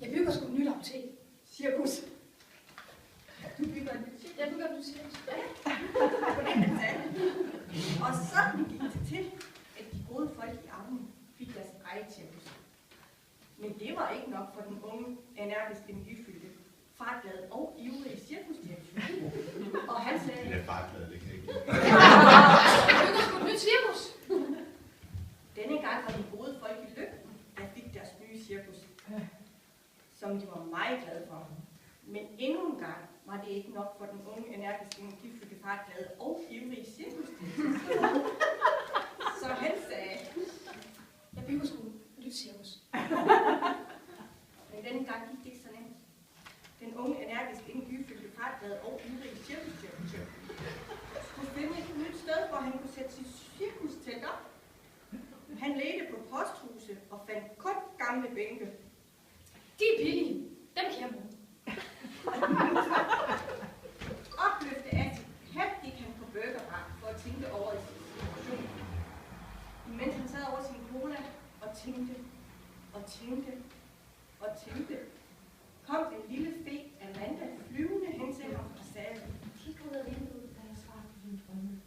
Jeg bygger sgu et nyt apotek. Cirkus. Du bygger et nyt cirkus? Jeg bygger et nyt cirkus. Ja. Og sådan gik det til, at de gode folk i Ammen fik deres eget cirkus. Men det var ikke nok for den unge, energiske, energifyldte, fartglade og ivrige cirkusdirektør. Og han sagde... Det er fartglade, det kan ikke. Jeg bygger sgu et nyt cirkus. Denne gang var de gode folk i Lygten, der fik deres nye cirkus, som de var meget glade for. Men endnu en gang var det ikke nok for den unge, energiske, energifyldte, fartglade og ivrige cirkusdirektør. Så han sagde... Jeg bygger sgu et nyt cirkus. Men denne gang gik det ikke så nemt. Den unge, energiske, energifyldte, fartglade og ivrige cirkusdirektør skulle finde et nyt sted, hvor han kunne sætte sit cirkustelt op. Han ledte på posthuse og fandt kun gamle bænke. De er billige. Dem kan jeg bruge. Opløftet af sit hat gik han på burgerbar for at tænke over i sin situation. Imens han sad over sin cola og tænkte, og tænkte, og tænkte, kom den lille fe Amanda flyvende hen til ham og sagde, kig ud af vinduet, da jeg svarer på din drømme.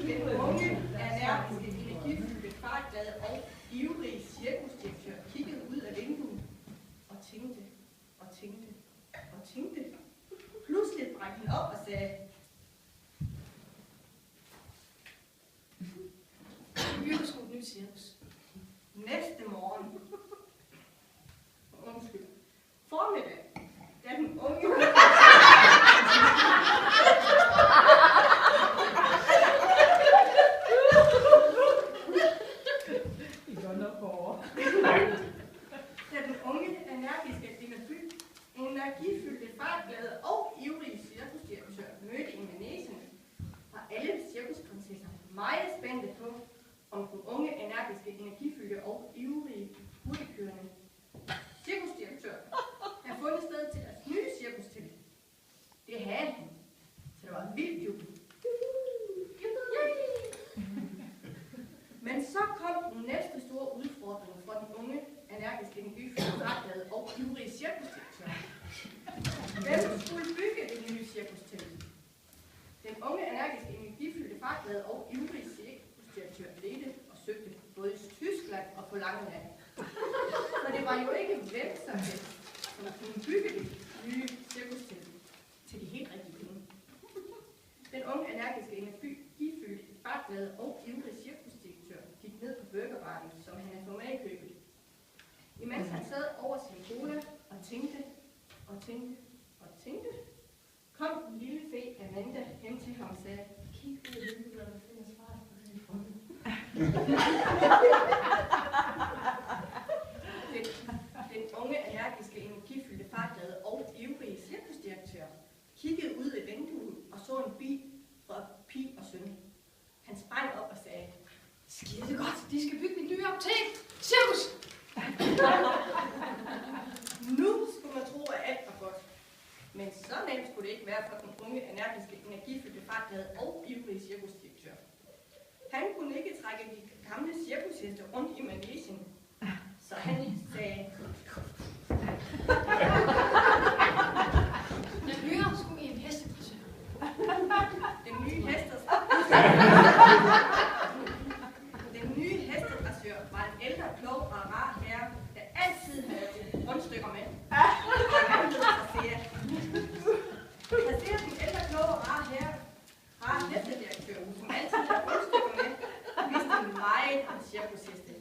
Den unge, energiske, energifyldte, fartglade og ivrige cirkusdirektør kiggede ud af vinduet og tænkte, og tænkte, og tænkte. Pludselig brændte han op og sagde, Jeg bygger sgu et nyt cirkus. næste morgen, formiddag, da den unge... Da den unge, energiske, energifyldte, fartglade og ivrige cirkusdirektør mødte i manegen, var alle cirkusprinsesser meget spændte på, om den unge, energiske, energifyldte og ivrige, hurtigkørende cirkusdirektør havde fundet sted til deres nye cirkustelt. Det havde han, så det var vildt jubel. Men så kom den næste store udfordring for den unge, energiske, energifyldte, fartglade og ivrige cirkusdirektør. Hvem skulle bygge det nye cirkustelt? Den unge, energiske, energifyldte, fartglade og ivrige cirkusdirektør ledte og søgte både i Tyskland og på Langeland. Så det var jo ikke hvem som helst, som kunne bygge det nye cirkustelt til de helt rigtige penge. Den unge, energiske, energifyldte, fartglade og ivrige cirkusdirektør gik ned på burgerbaren, som han havde fået med i købet. Imens han sad over sin cola og tænkte, og tænkte, og tænkte, kom den lille fe Amanda hen til ham og sagde, kig ud af vinduet, når du finder svaret på din drømme. Den unge, energiske, energifyldte, fartglade og ivrige cirkusdirektør kiggede ud af vinduet og så en bil fra Pig og Søn. Han sprang op og sagde, Skide godt. De skal bygge mit nye apotek. Cirkus. nu skulle man tro, at alt var godt. Men så nemt skulle det ikke være for den unge, energiske, energifyldte, fartglade og ivrige cirkusdirektør. Han kunne ikke trække de gamle cirkusheste rundt i manegen, så han sagde, Jeg bygger sgu en hestedressør. Den nye hestedressør var en ældre, klog og rar herre, der altid havde rundstykker med. Og han hed Tracea. Tracea, den ældre, kloge og rar herre, hestedirektør, som altid havde rundstykker med, vidste meget om cirkusheste.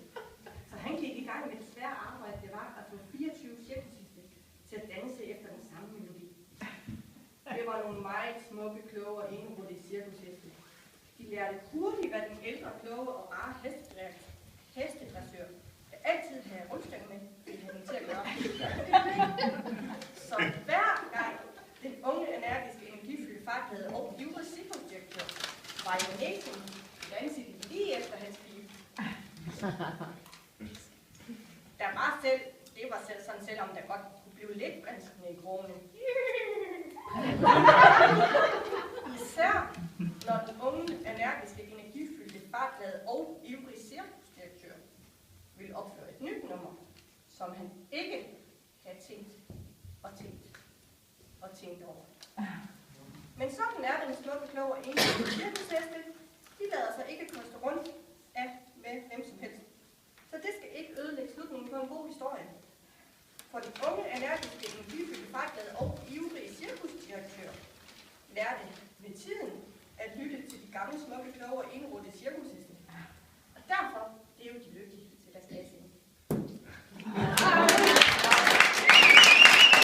Så han gik i gang med det svære arbejde, det var at få 24 cirkusheste til at danse efter den samme melodi. Det var nogle meget smukke, kloge og indrullede cirkusheste. De lærte hurtigt, hvad den ældre, kloge og rare hestedressør, der altid havde rundstykker med, ville have dem til at gøre. Så hver gang den unge, energiske, energifyldte, fartglade og ivrige cirkusdirektør var i manegen, dansede de lige efter hans bil. Det var selv sådan, selvom der godt kunne blive lidt vanskende i krogene. Især når den unge, energiske, energifyldte, fartglade og ivrige cirkusdirektør ville som han ikke havde tænkt og tænkt over. Men sådan er den smukke, kloge og enlige cirkusheste. De lader sig ikke koste rundt